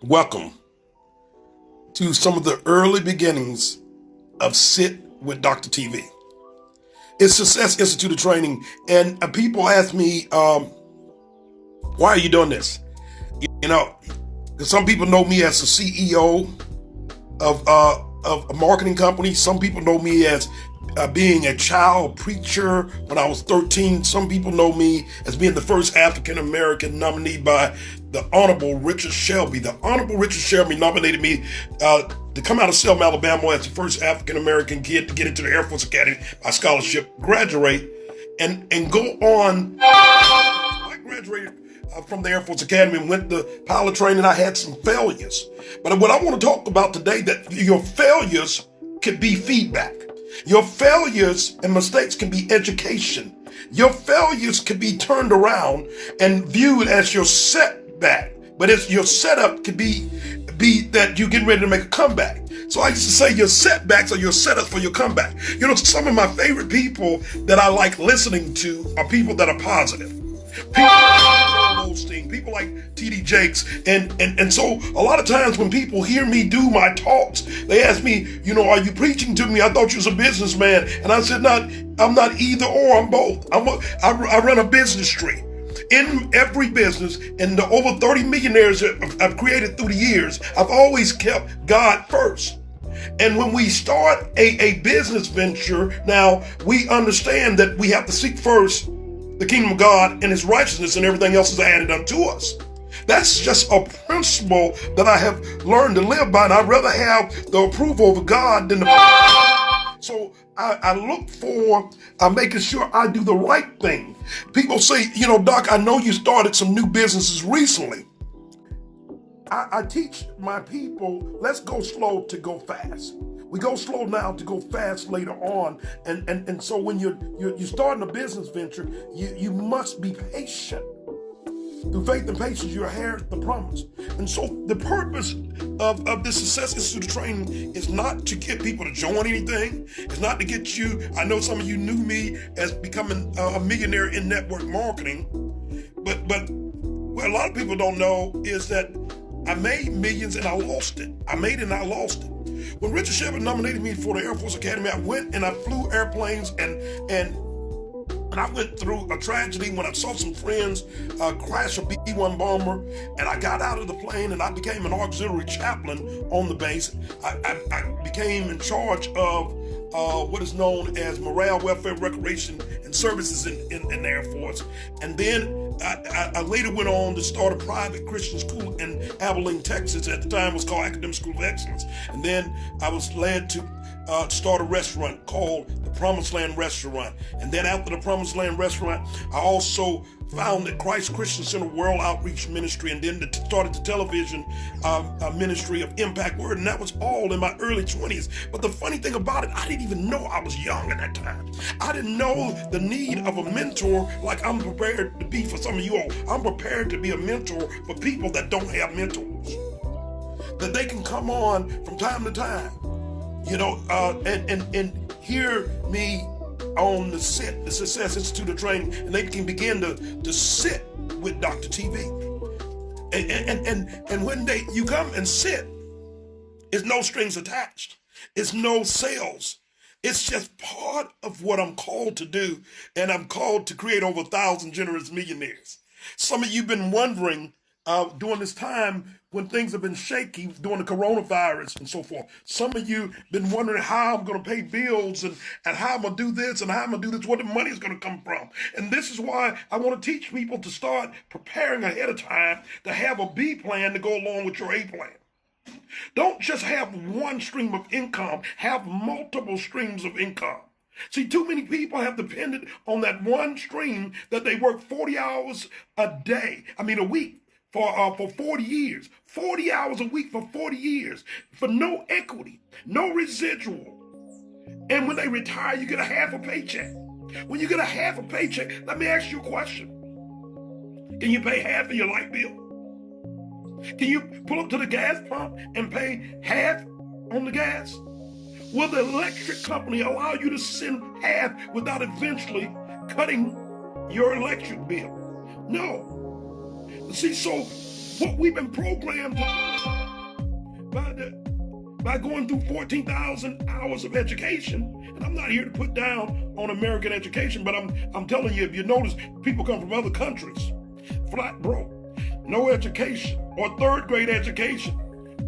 Welcome to some of the early beginnings of Sit with Dr. TV. It's Success Institute of Training, and people ask me, why are you doing this? You know, because some people know me as the CEO of a marketing company. Some people know me as being a child preacher when I was 13. Some people know me as being the first African-American nominee by the Honorable Richard Shelby. The Honorable Richard Shelby nominated me to come out of Selma, Alabama as the first African-American kid to get into the Air Force Academy by scholarship, graduate, and go on. I graduated from the Air Force Academy and went to pilot training. I had some failures. But what I want to talk about today, that your failures could be feedback. Your failures and mistakes can be education. Your failures can be turned around and viewed as your setback. But it's your setup could be that you're getting ready to make a comeback. So I used to say your setbacks are your setups for your comeback. You know, some of my favorite people that I like listening to are people that are positive. People like people like T.D. Jakes, and so a lot of times when people hear me do my talks, they ask me, you know, are you preaching to me? I thought you was a businessman, and I said, I'm not either or. I'm both. I run a business tree. In every business, and the over 30 millionaires that I've created through the years, I've always kept God first. And when we start a business venture, now we understand that we have to seek first the kingdom of God and his righteousness, and everything else is added unto us. That's just a principle that I have learned to live by, and I'd rather have the approval of God than the... So I look for making sure I do the right thing. People say, you know, Doc, I know you started some new businesses recently. I teach my people, let's go slow to go fast. We go slow now to go fast later on. And so when you're starting a business venture, you must be patient. Through faith and patience, you inherit the promise. And so the purpose of this Success Institute of Training is not to get people to join anything. It's not to get you, I know some of you knew me as becoming a millionaire in network marketing. But what a lot of people don't know is that I made millions and I lost it. I made it and I lost it. When Richard Shelby nominated me for the Air Force Academy, I went and I flew airplanes and I went through a tragedy when I saw some friends crash a B-1 bomber, and I got out of the plane and I became an auxiliary chaplain on the base. I became in charge of what is known as morale, welfare, recreation, and services in the Air Force. And then I later went on to start a private Christian school in Abilene, Texas. At the time it was called Academic School of Excellence. And then I was led to start a restaurant called the Promised Land Restaurant. And then after the Promised Land Restaurant, I also founded Christ Christian Center World Outreach Ministry, and then started the television ministry of Impact Word, and that was all in my early 20s. But the funny thing about it, I didn't even know I was young at that time. I didn't know the need of a mentor like I'm prepared to be for some of you all. I'm prepared to be a mentor for people that don't have mentors, that they can come on from time to time, you know, and hear me on the Success Institute of Training, and they can begin to sit with Dr. TV. And when you come and sit, it's no strings attached. It's no sales. It's just part of what I'm called to do, and I'm called to create over 1,000 generous millionaires. Some of you have been wondering during this time when things have been shaky during the coronavirus and so forth. Some of you been wondering how I'm going to pay bills and how I'm going to do this and how I'm going to do this, where the money is going to come from. And this is why I want to teach people to start preparing ahead of time to have a B plan to go along with your A plan. Don't just have one stream of income, have multiple streams of income. See, too many people have depended on that one stream that they work 40 hours a week. For 40 years, 40 hours a week for 40 years, for no equity, no residual. And when they retire, you get a half a paycheck. When you get a half a paycheck, let me ask you a question. Can you pay half of your light bill? Can you pull up to the gas pump and pay half on the gas? Will the electric company allow you to send half without eventually cutting your electric bill? No. See, so what we've been programmed to by going through 14,000 hours of education. And I'm not here to put down on American education, but I'm telling you, if you notice, people come from other countries, flat broke, no education, or third grade education,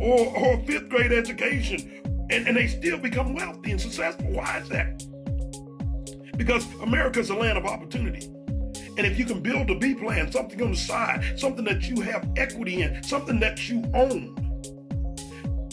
or fifth grade education, and they still become wealthy and successful. Why is that? Because America is a land of opportunity. And if you can build a B plan, something on the side, something that you have equity in, something that you own.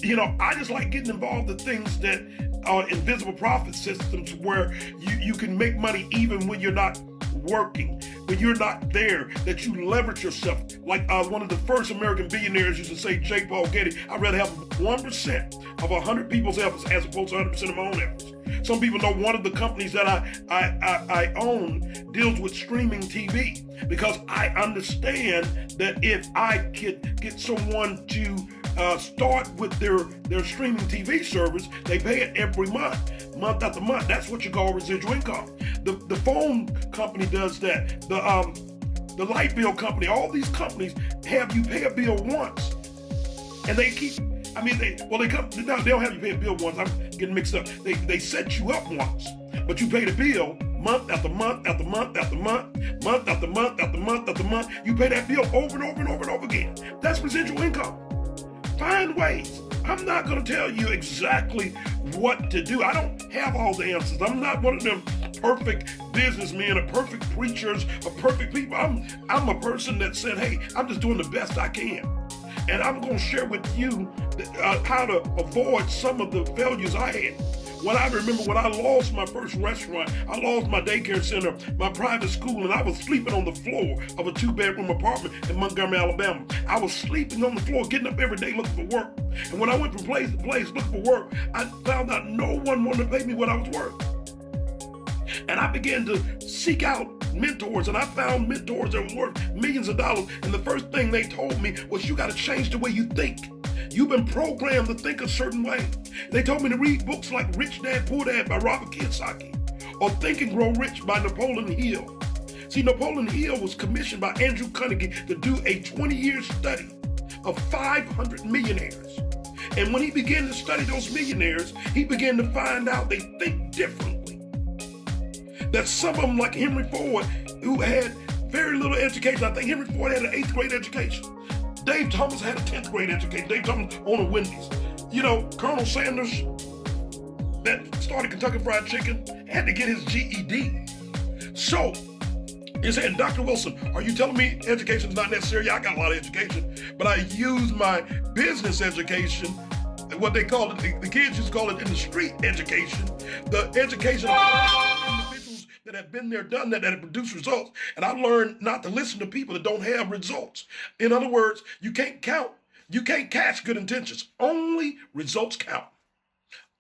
I just like getting involved in things that are invisible profit systems where you can make money even when you're not working, when you're not there, that you leverage yourself. Like one of the first American billionaires used to say, J. Paul Getty, I'd rather have 1% of 100 people's efforts as opposed to 100% of my own efforts. Some people know one of the companies that I own deals with streaming TV, because I understand that if I could get someone to start with their streaming TV service, they pay it every month after month. That's what you call residual income. The phone company does that. The light bill company, all these companies have you pay a bill once, and they keep. They don't have you pay a bill once. I'm getting mixed up. They set you up once, but you pay the bill month after month after month after month, month after month after month after month. You pay that bill over and over and over and over again. That's residual income. Find ways. I'm not going to tell you exactly what to do. I don't have all the answers. I'm not one of them perfect businessmen or perfect preachers or perfect people. I'm a person that said, hey, I'm just doing the best I can. And I'm going to share with you how to avoid some of the failures I had. When I remember when I lost my first restaurant, I lost my daycare center, my private school, and I was sleeping on the floor of a 2-bedroom apartment in Montgomery, Alabama. I was sleeping on the floor, getting up every day looking for work. And when I went from place to place looking for work, I found out no one wanted to pay me what I was worth. And I began to seek out mentors, and I found mentors that were worth millions of dollars. And the first thing they told me was, you got to change the way you think. You've been programmed to think a certain way. They told me to read books like Rich Dad, Poor Dad by Robert Kiyosaki, or Think and Grow Rich by Napoleon Hill. See, Napoleon Hill was commissioned by Andrew Carnegie to do a 20-year study of 500 millionaires. And when he began to study those millionaires, he began to find out they think differently. That some of them, like Henry Ford, who had very little education. I think Henry Ford had an 8th grade education. Dave Thomas had a 10th grade education. Dave Thomas owned a Wendy's. Colonel Sanders, that started Kentucky Fried Chicken, had to get his GED. So, he said, Dr. Wilson, are you telling me education is not necessary? Yeah, I got a lot of education, but I use my business education, what they call it, the kids used to call it in the street education, the education of individuals that have been there, done that have produced results. And I learned not to listen to people that don't have results. In other words, you can't catch good intentions. Only results count.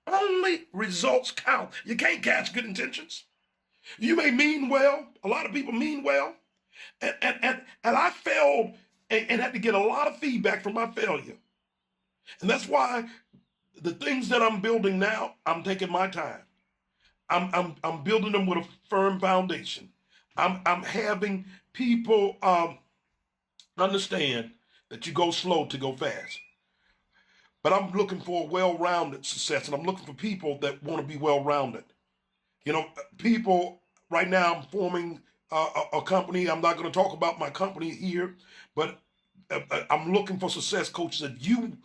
Only results count. You can't catch good intentions. You may mean well. A lot of people mean well. And I failed and had to get a lot of feedback from my failure. And that's why the things that I'm building now, I'm taking my time. I'm building them with a firm foundation. I'm having people understand that you go slow to go fast. But I'm looking for a well-rounded success, and I'm looking for people that want to be well-rounded. People, right now I'm forming a company. I'm not going to talk about my company here, but I'm looking for success coaches. If you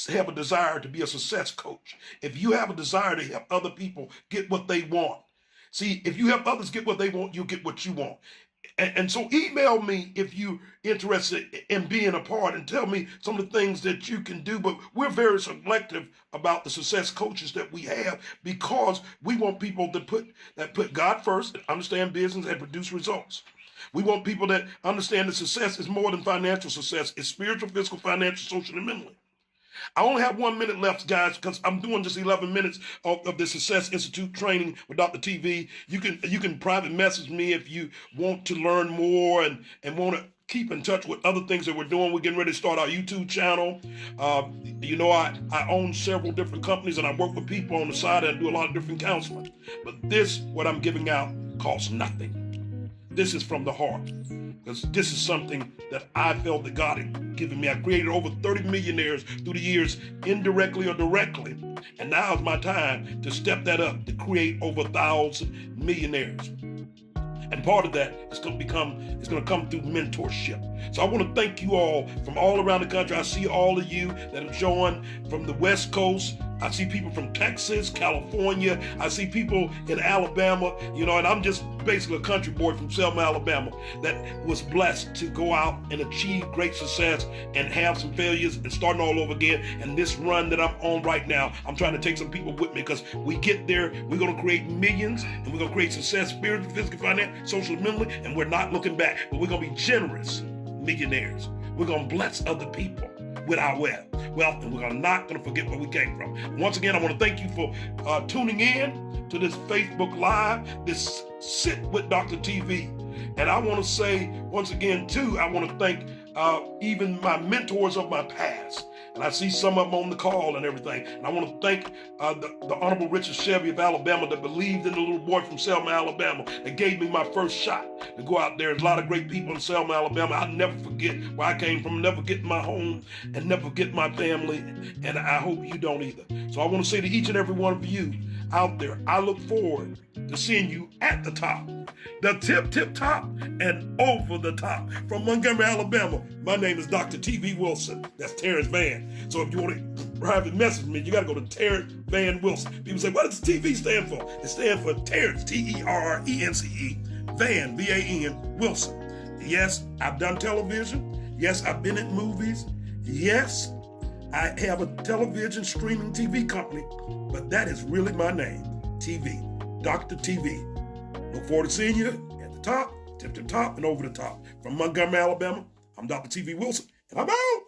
have a desire to be a success coach, if you have a desire to help other people get what they want, see, if you help others get what they want, you'll get what you want. And so email me if you're interested in being a part, and tell me some of the things that you can do. But we're very selective about the success coaches that we have, because we want people that put God first, understand business, and produce results. We want people that understand that success is more than financial success. It's spiritual, physical, financial, social, and mentally. I only have 1 minute left, guys, because I'm doing just 11 minutes of the Success Institute training with Dr. TV. You can private message me if you want to learn more and want to keep in touch with other things that we're doing. We're getting ready to start our YouTube channel. I own several different companies, and I work with people on the side, and I do a lot of different counseling. But what I'm giving out, costs nothing. This is from the heart. because this is something that I felt that God had given me. I created over 30 millionaires through the years, indirectly or directly. And now is my time to step that up, to create over 1,000 millionaires. And part of that is going to come through mentorship. So I want to thank you all from all around the country. I see all of you that have joined from the West Coast. I see people from Texas, California. I see people in Alabama, and I'm just basically a country boy from Selma, Alabama, that was blessed to go out and achieve great success and have some failures and starting all over again. And this run that I'm on right now, I'm trying to take some people with me, because we get there, we're going to create millions, and we're going to create success, spiritually, physically, financially, socially, mentally, and we're not looking back. But we're going to be generous millionaires. We're going to bless other people with our wealth, and we're not going to forget where we came from. Once again, I want to thank you for tuning in to this Facebook Live, this Sit with Dr. TV. And I want to say, once again, too, I want to thank even my mentors of my past. And I see some of them on the call and everything. And I want to thank the Honorable Richard Shelby of Alabama, that believed in the little boy from Selma, Alabama, that gave me my first shot to go out there. There's a lot of great people in Selma, Alabama. I'll never forget where I came from, never forget my home, and never forget my family. And I hope you don't either. So I want to say to each and every one of you out there, I look forward to seeing you at the top, the tip top, and over the top. From Montgomery, Alabama, my name is Dr. T.V. Wilson. That's Terrence Van. So if you want to private message me, you got to go to Terrence Van Wilson. People say, what does TV stand for? It stands for Terrence, T-E-R-R-E-N-C-E, Van, V-A-N, Wilson. Yes, I've done television. Yes, I've been in movies. Yes, I have a television streaming TV company, but that is really my name, TV, Dr. TV. Look forward to seeing you at the top, tip to top, and over the top. From Montgomery, Alabama, I'm Dr. TV Wilson, and I'm out.